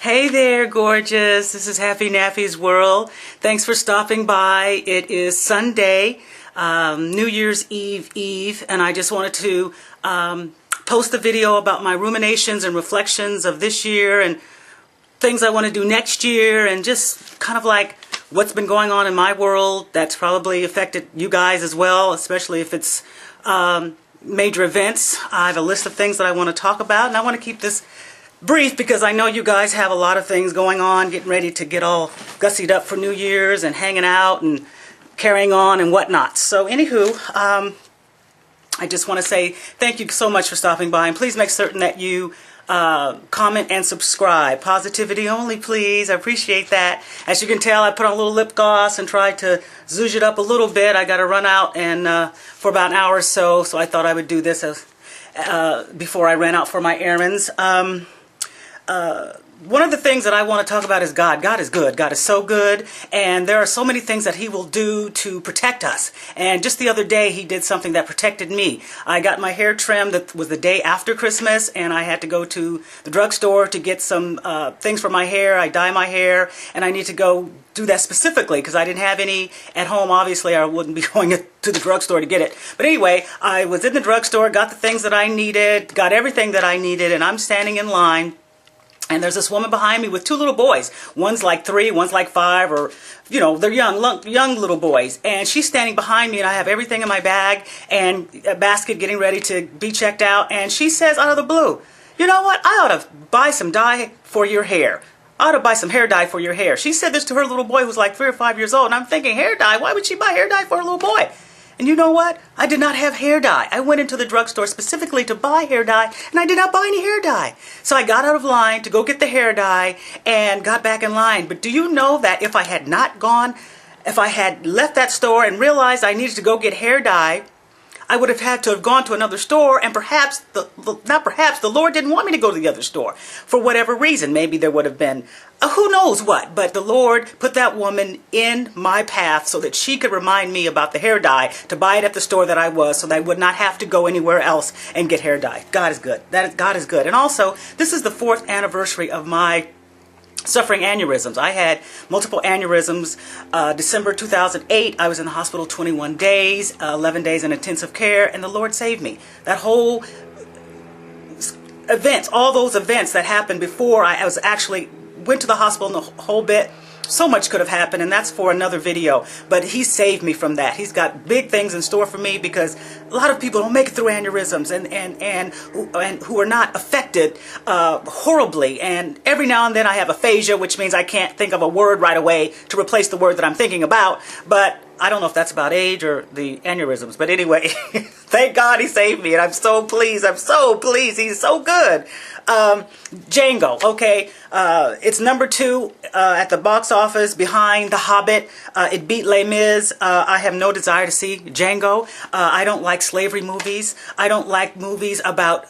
Hey there, gorgeous. This is hppynppyswhirl. Thanks for stopping by. It is Sunday, New Year's Eve, and I just wanted to post a video about my ruminations and reflections of this year and things I want to do next year, and just kind of like what's been going on in my world that's probably affected you guys as well, especially if it's major events. I have a list of things that I want to talk about, and I want to keep this brief because I know you guys have a lot of things going on, getting ready to get all gussied up for New Year's and hanging out and carrying on and whatnot. So anywho, I just want to say thank you so much for stopping by, and please make certain that you comment and subscribe. Positivity only, please. I appreciate that. As you can tell, I put on a little lip gloss and tried to zhuzh it up a little bit. I got to run out and for about an hour or so, so I thought I would do this before I ran out for my errands. One of the things that I want to talk about is God. God is good. God is so good, and there are so many things that He will do to protect us. And just the other day, He did something that protected me. I got my hair trimmed. That was the day after Christmas, and I had to go to the drugstore to get some things for my hair. I dye my hair, and I need to go do that specifically because I didn't have any at home. Obviously, I wouldn't be going to the drugstore to get it. But anyway, I was in the drugstore, got the things that I needed, got everything that I needed, and I'm standing in line. And there's this woman behind me with two little boys. One's like 3, one's like 5, or, you know, they're young little boys. And she's standing behind me, and I have everything in my bag and a basket getting ready to be checked out. And she says out of the blue, "You know what? I ought to buy some dye for your hair. I ought to buy some hair dye for your hair." She said this to her little boy who's like 3 or 5 years old. And I'm thinking, hair dye? Why would she buy hair dye for her little boy? And you know what? I did not have hair dye. I went into the drugstore specifically to buy hair dye, and I did not buy any hair dye. So I got out of line to go get the hair dye and got back in line. But do you know that if I had left that store and realized I needed to go get hair dye, I would have had to have gone to another store, and perhaps, the Lord didn't want me to go to the other store for whatever reason. Maybe there would have been, who knows what, but the Lord put that woman in my path so that she could remind me about the hair dye, to buy it at the store that I was, so that I would not have to go anywhere else and get hair dye. God is good. God is good. And also, this is the 4th anniversary of my suffering aneurysms. I had multiple aneurysms. December 2008, I was in the hospital 21 days, 11 days in intensive care, and the Lord saved me. That whole events, all those events that happened before I was actually went to the hospital and the whole bit, so much could have happened, and that's for another video. But He saved me from that. He's got big things in store for me, because a lot of people don't make it through aneurysms and who are not affected horribly. And every now and then I have aphasia, which means I can't think of a word right away to replace the word that I'm thinking about. But I don't know if that's about age or the aneurysms. But anyway, thank God He saved me, and I'm so pleased. I'm so pleased. He's so good. Django, okay, it's number 2 at the box office behind The Hobbit. It beat Les Mis. I have no desire to see Django. I don't like slavery movies. I don't like movies about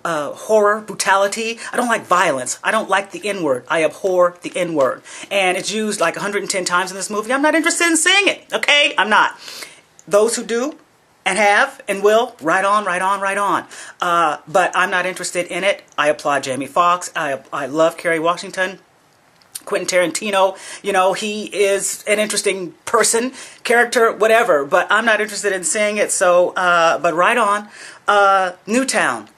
horror, brutality. I don't like violence. I don't like the N-word. I abhor the N-word. And it's used like 110 times in this movie. I'm not interested in seeing it, okay? I'm not. Those who do, and have, and will, right on, right on, right on. But I'm not interested in it. I applaud Jamie Foxx. I love Kerry Washington. Quentin Tarantino, you know, he is an interesting person, character, whatever. But I'm not interested in seeing it, so, but right on. Newtown,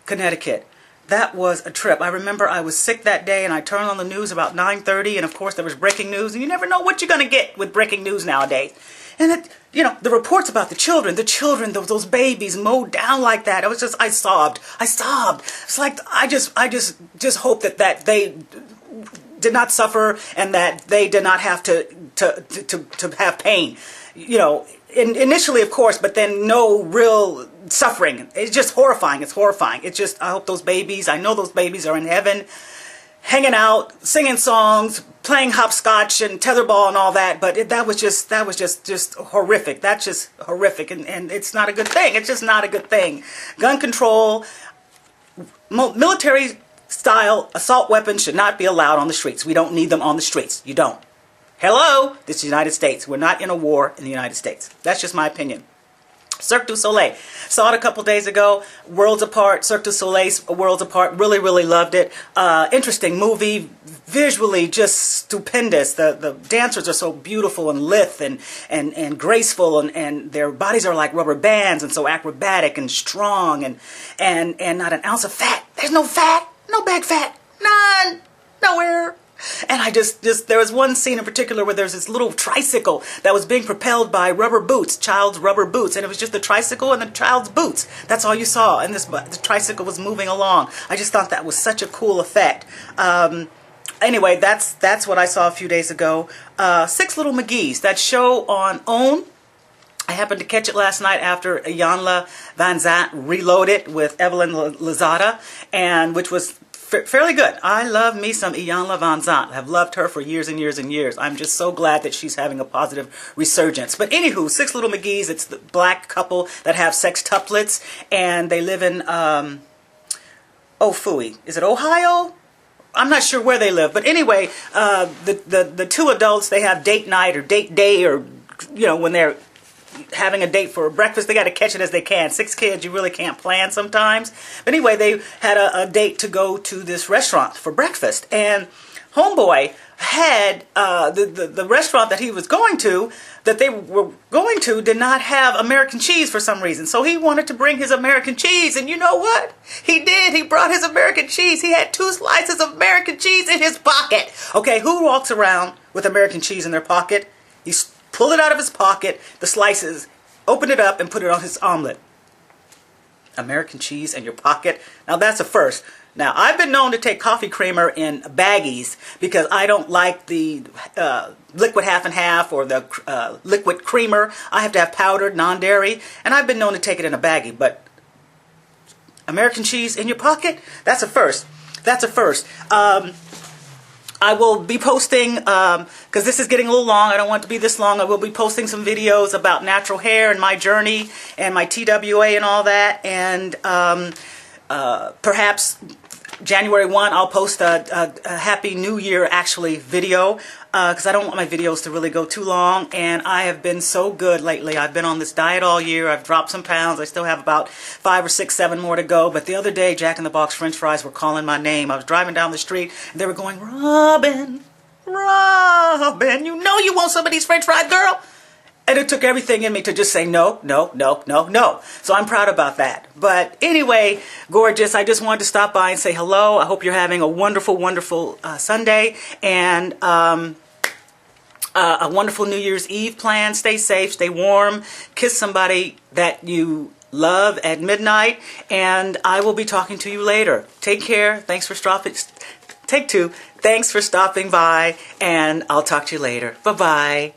Connecticut. That was a trip. I remember I was sick that day, and I turned on the news about 9:30, and of course there was breaking news, and you never know what you're going to get with breaking news nowadays. And it, you know, the reports about the children, those babies mowed down like that. I sobbed. It's like, I just hope that they did not suffer, and that they did not have to have pain. You know, initially, of course, but then no real suffering. It's just horrifying. It's horrifying. It's just, I hope those babies, I know those babies are in heaven, hanging out, singing songs, playing hopscotch and tetherball and all that. But that was just horrific. That's just horrific, and it's not a good thing. It's just not a good thing. Gun control, military style assault weapons should not be allowed on the streets. We don't need them on the streets. You don't. Hello, this is the United States. We're not in a war in the United States. That's just my opinion. Cirque du Soleil. Saw it a couple days ago. Worlds Apart, Cirque du Soleil, Worlds Apart. Really, really loved it. Interesting movie. Visually just stupendous. The dancers are so beautiful and lithe and graceful, and their bodies are like rubber bands and so acrobatic and strong and not an ounce of fat. There's no fat. No back fat. None. Nowhere. And I just there was one scene in particular where there's this little tricycle that was being propelled by rubber boots, child's rubber boots, and it was just the tricycle and the child's boots. That's all you saw, and the tricycle was moving along. I just thought that was such a cool effect. Anyway, that's what I saw a few days ago. Six Little McGee's, that show on OWN. I happened to catch it last night after Iyanla Vanzant Reloaded with Evelyn Lozada, and which was fairly good. I love me some Iyanla Vanzant. I've loved her for years and years and years. I'm just so glad that she's having a positive resurgence. But anywho, Six Little McGee's, it's the black couple that have sextuplets, and they live in, oh, phooey. Is it Ohio? I'm not sure where they live. But anyway, the two adults, they have date night or date day, or, you know, when they're having a date for breakfast, they got to catch it as they can. 6 kids, you really can't plan sometimes. But anyway, they had a date to go to this restaurant for breakfast, and homeboy had the restaurant that he was going to, that they were going to, did not have American cheese for some reason. So he wanted to bring his American cheese, and you know what? He did. He brought his American cheese. He had 2 slices of American cheese in his pocket. Okay, who walks around with American cheese in their pocket? He pulled it out of his pocket, the slices, opened it up, and put it on his omelet. American cheese in your pocket? Now that's a first. Now, I've been known to take coffee creamer in baggies because I don't like the liquid half and half or the liquid creamer. I have to have powdered, non-dairy, and I've been known to take it in a baggie. But American cheese in your pocket? That's a first. That's a first. I will be posting, because this is getting a little long, I don't want it to be this long, I will be posting some videos about natural hair and my journey and my TWA and all that, and perhaps January 1 I'll post a Happy New Year actually video, because I don't want my videos to really go too long, and I have been so good lately. I've been on this diet all year. I've dropped some pounds. I still have about 5 or 6, 7 more to go, but the other day Jack in the Box French fries were calling my name. I was driving down the street and they were going, Robin, Robin, you know you want some of these French fries, girl. And it took everything in me to just say no, no, no, no, no. So I'm proud about that. But anyway, gorgeous, I just wanted to stop by and say hello. I hope you're having a wonderful, wonderful Sunday, and a wonderful New Year's Eve plan. Stay safe, stay warm, kiss somebody that you love at midnight, and I will be talking to you later. Take care. Thanks for stopping. Take 2. Thanks for stopping by, and I'll talk to you later. Bye-bye.